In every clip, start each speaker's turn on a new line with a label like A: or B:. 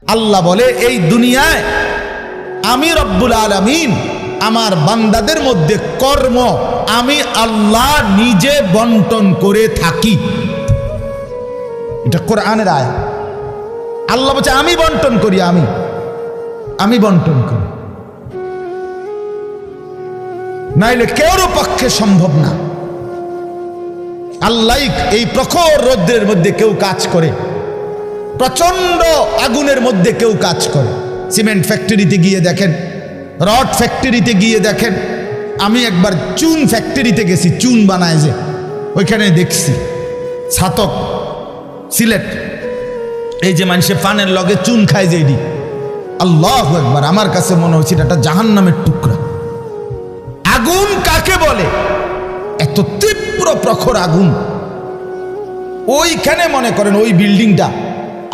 A: আল্লাহ বলে এই দুনিয়ায় আমি রব্বুল আলামিন আমার বান্দাদের মধ্যে কর্ম আমি আল্লাহ নিজে বন্টন করে থাকি। এটা কোরআনের আয়াত। আল্লাহ বলছে আমি বন্টন করি, আমি বন্টন করি, নাইলে কেউর পক্ষে সম্ভব না। আল্লাহ এই প্রখর রৌদ্রের মধ্যে কেউ কাজ করে, প্রচন্ড আগুনের মধ্যে কেউ কাজ করে। সিমেন্ট ফ্যাক্টরিতে গিয়ে দেখেন, রড ফ্যাক্টরিতে গিয়ে দেখেন। আমি একবার চুন ফ্যাক্টরিতে গেছি, চুন বানায় যে, ওইখানে দেখছি ছাতক সিলেট, এই যে মানুষে পানের লগে চুন খায় যে, এটি আল্লাহু আকবার, আমার কাছে মনে হচ্ছে এটা একটা জাহান্নামের টুকরা। আগুন কাকে বলে? এত তীব্র প্রখর আগুন। ওইখানে মনে করেন ওই বিল্ডিংটা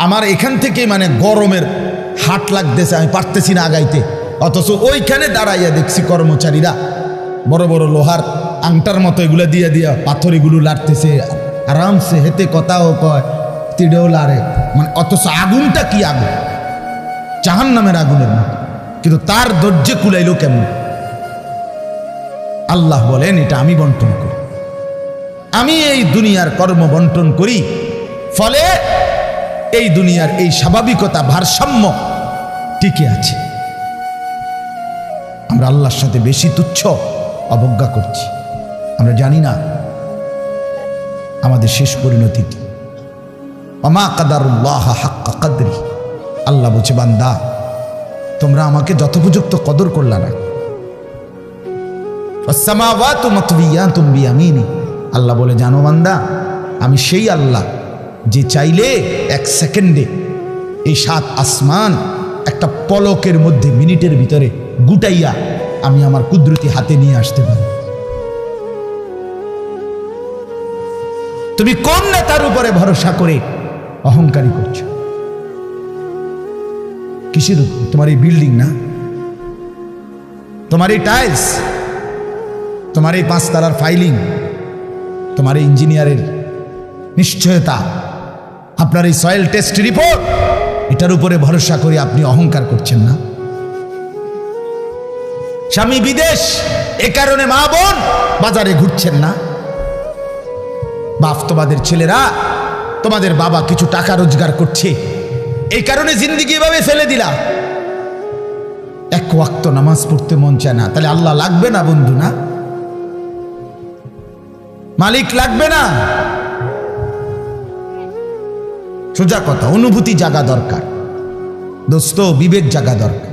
A: আমার এখান থেকে মানে গরমের হাট লাগতেছে, আমি পারতেছি না আগাইতে, অথচ ওইখানে দাঁড়াইয়া দেখছি কর্মচারীরা বড় বড় লোহার আংটার মতো এগুলো দিয়ে দিয়া পাথর এগুলো লাড়তেছে, আরামসে হেতে কথাও কয়, তিড়েও লাড়ে, মানে অথচ আগুনটা কি আগুন, জাহান্নামের আগুনের মতো। কিন্তু তার ধৈর্য কুলাইল কেমন? আল্লাহ বলেন এটা আমি বন্টন করি, আমি এই দুনিয়ার কর্ম বন্টন করি, ফলে এই দুনিয়ার এই স্বাভাবিকতা ভারসাম্য টিকে আছে। আমরা আল্লাহর সাথে বেশি তুচ্ছ অবজ্ঞা করছি, আমরা জানি না আমাদের শেষ পরিণতি কি। ওমা কাদারুল্লাহ হাক্কা কদরি, আল্লাহ বলছে বান্দা তোমরা আমাকে যথোপযুক্ত কদর করলা না। আসসামাওয়াতু মাতবিয়াতুম বিয়ামিনি, আল্লাহ বলে জানো বান্দা আমি সেই আল্লাহ যে চাইলে এক সেকেন্ডে এই 7 আসমান একটা পলকের মধ্যে মিনিটের ভিতরে গুটাইয়া আমি আমার কুদরতি হাতে নিয়ে আসতে পারি। তুমি কোন নেতার উপরে ভরসা করে অহংকারী করছো? কিসের? তোমার এই বিল্ডিং না, তোমার এই টাইলস, তোমার এই 5 তালার ফাইলিং, তোমার এই ইঞ্জিনিয়ারের নিশ্চয়তা, আপনার এই সয়েল টেস্ট রিপোর্ট, এটার উপরে ভরসা করে আপনি অহংকার করছেন না। স্বামী বিদেশ, এ কারণে মা বোন বাজারে ঘুরছেন না। বাপ তোমাদের ছেলেরা, তোমাদের বাবা কিছু টাকা রোজগার করছে, এই কারণে জিন্দিগি এভাবে ফেলে দিলা। এক ওয়াক্ত নামাজ পড়তে মন চায় না, তাহলে আল্লাহ লাগবে না বন্ধু? না, মালিক লাগবে না? সোজা কথা, অনুভূতি জাগা দরকার দোস্ত, বিবেক জাগা দরকার।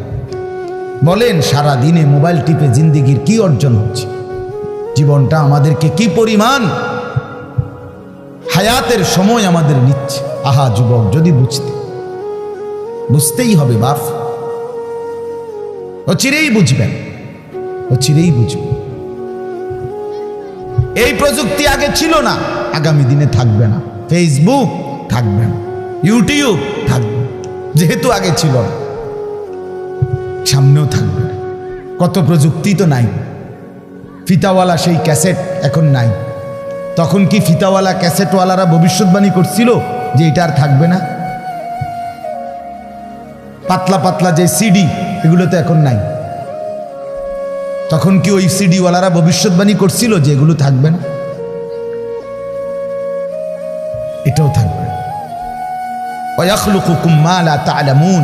A: বলেন সারা দিনে মোবাইল টিপে জিন্দিগির কি অর্জন হচ্ছে? জীবনটা আমাদেরকে কি পরিমাণ হায়াতের সময় আমাদের নিচ্ছে। আহা যুবক, যদি বুঝতেই হবে বাপ, ও চিরেই বুঝবেন, ও চিরেই বুঝবেন। এই প্রযুক্তি আগে ছিল না, আগামী দিনে থাকবে না। ফেসবুক থাকবে না, ইউটিউব থাকবে, যেহেতু আগে ছিল না, সামনেও থাকবে না। কত প্রযুক্তি তো নাই। ফিতাওয়ালা সেই ক্যাসেট এখন নাই। তখন কি ফিতাওয়ালা ক্যাসেটওয়ালারা ভবিষ্যৎবাণী করছিল যে এটা আর থাকবে না? পাতলা পাতলা যে সিডি, এগুলো তো এখন নাই। তখন কি ওই সিডিওয়ালারা ভবিষ্যৎবাণী করছিল যে এগুলো থাকবে না? এটাও থাকবে। ওয়াখলুকুকুম মা লা তা'লামুন,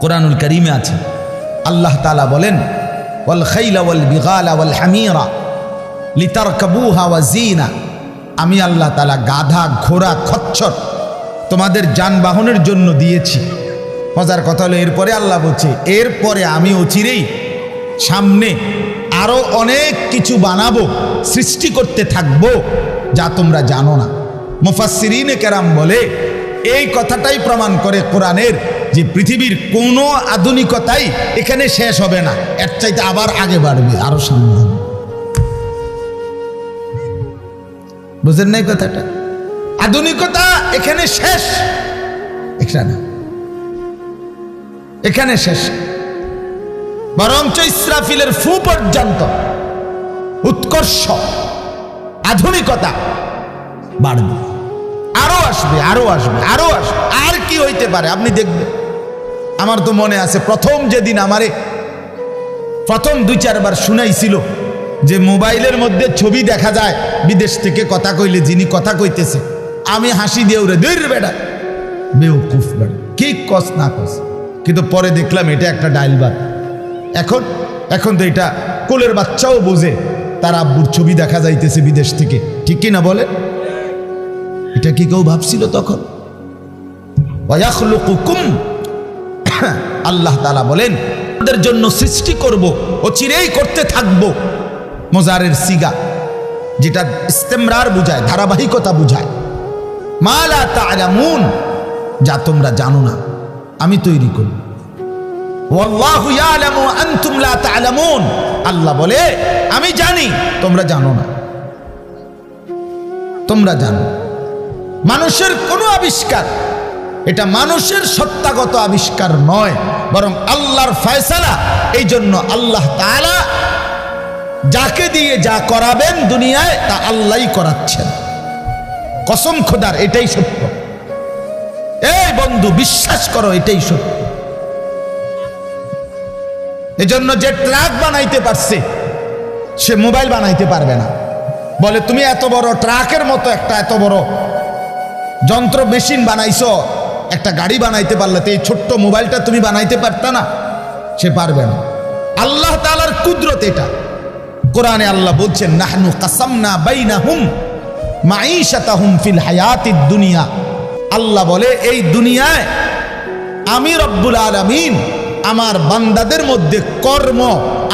A: কোরআনুল কারীমে আছে আল্লাহ তাআলা বলেন ওয়াল খাইলা ওয়াল বিগালা ওয়াল হামিরা লিতারকাবুহা ওয়া জিনা, আমি আল্লাহ তাআলা গাধা, ঘোড়া, খচ্চর তোমাদের যানবাহনের জন্য দিয়েছি। মজার কথা হলো এরপরে আল্লাহ বলছে এরপরে আমি অচিরেই সামনে আরো অনেক কিছু বানাবো, সৃষ্টি করতে থাকবো যা তোমরা জানো না। মুফাসসিরিনে কেরাম বলে এই কথাটাই প্রমাণ করে কোরআনের যে পৃথিবীর কোনো আধুনিকতাই এখানে শেষ হবে না, এর চাইতে আবার আগে বাড়বে, আরো সামনে হবে। বুঝেন নাই কথাটা? আধুনিকতা এখানে শেষ, এখানে শেষ, বরঞ্চ ইসরাফিলের ফু পর্যন্ত উৎকর্ষ আধুনিকতা বাড়বে, আরো আসবে, আরো আসবে, আরো আসবে। আর কি হইতে পারে, আপনি দেখবেন। আমার তো মনে আছে প্রথম যেদিন আমারে প্রথম 2-4 বার শুনাইছিল যে মোবাইলের মধ্যে ছবি দেখা যায় বিদেশ থেকে কথা কইলে, যিনি কথা কইতেছে, আমি হাসি দিয়ে উড়ে দূর বেটা বেউকুফ বেটা, কি কস না কস। কিন্তু পরে দেখলাম এটা একটা ডাইলবাদ। এখন তো এটা কোলের বাচ্চাও বোঝে তার আব্বুর ছবি দেখা যাইতেছে বিদেশ থেকে, ঠিক কি না বলে? এটা কি কেউ ভাবছিল তখন? ওয়ায়াখলুকুকুম, আল্লাহ তাআলা বলেন তাদের জন্য সৃষ্টি করব, অচিরেই করতে থাকব। মোজারের সিগা, যেটা ইস্তেমরার বুঝায়, ধারাবাহিকতা বুঝায়। মা লা তা'লামুন, যা তোমরা জানো না আমি তৈরি করব। ওয়াল্লাহু ইয়ালামু আনতুম লা তা'লামুন, আল্লাহ বলে আমি জানি তোমরা জানো না। তোমরা জানো মানুষের কোনো আবিষ্কার, এটা মানুষের সত্তাগত আবিষ্কার নয়, বরং আল্লাহর ফয়সালা। এই জন্য আল্লাহ তাআলা যাকে দিয়ে যা করাবেন দুনিয়ায় তা আল্লাহই করাচ্ছেন। কসম খোদার, এটাই সত্য। এই বন্ধু বিশ্বাস করো, এটাই সত্য। এজন্য যে ট্রাক বানাইতে পারছে সে মোবাইল বানাইতে পারবে না। বলে তুমি এত বড় ট্রাকের মতো একটা এত বড় যন্ত্র মেশিন বানাইছো, একটা গাড়ি বানাইতে পারলে তো এই ছোট্ট মোবাইলটা তুমি বানাইতে পারতা না? সে পারবে না। আল্লাহ তাআলার কুদরত এটা। কোরআনে আল্লাহ বলছেন নাহনু কাসামনা বাইনাহুম মাঈশাতাহুম ফিল হায়াতিদ দুনিয়া। আল্লাহ বলে এই দুনিয়ায় আমি রব্বুল আলামিন আমার বান্দাদের মধ্যে কর্ম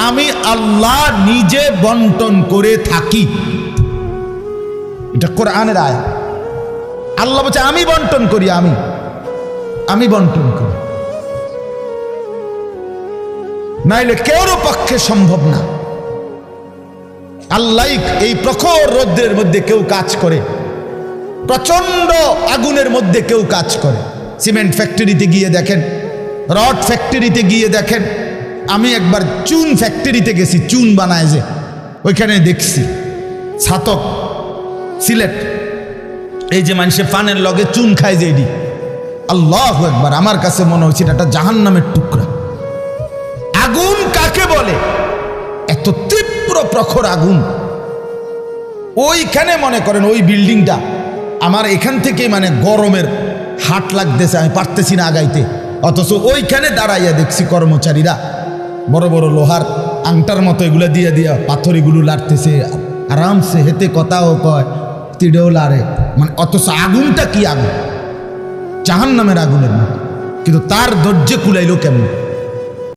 A: আমি আল্লাহ নিজে বন্টন করে থাকি। এটা কোরআনের আয়াত। আল্লাহ বলছে আমি বন্টন করি, আমি বন্টন করি, নাইলে কেউর পক্ষে সম্ভব না। আল্লাহ এই প্রখর রৌদ্রের মধ্যে কেউ কাজ করে, প্রচন্ড আগুনের মধ্যে কেউ কাজ করে। সিমেন্ট ফ্যাক্টরিতে গিয়ে দেখেন, রড ফ্যাক্টরিতে গিয়ে দেখেন। আমি একবার চুন ফ্যাক্টরিতে গেছি, চুন বানায় যে, ওইখানে দেখছি ছাতক সিলেট, এই যে মানুষে পানের লগে চুন খায় যে, এটি আল্লাহু আকবার, আমার কাছে মনে হচ্ছে এটা জাহান্নামের টুকরা। আগুন কাকে বলে? এত তীব্র প্রখর আগুন। ওইখানে মনে করেন ওই বিল্ডিংটা আমার এখান থেকে মানে গরমের হাট লাগতেছে, আমি পারতেছি না আগাইতে। অথচ ওইখানে দাঁড়াইয়া দেখছি কর্মচারীরা বড় বড় লোহার আংটার মতো এগুলো দিয়ে দিয়া পাথর এগুলো লাড়তেছে আরামসে, হেতে কথাও কয়, তিড়েও লাড়ে, মানে অথচ আগুনটা কি আগুন, জাহান্নামের আগুনের মতো। কিন্তু তার ধৈর্য কুলাইলো কেমন?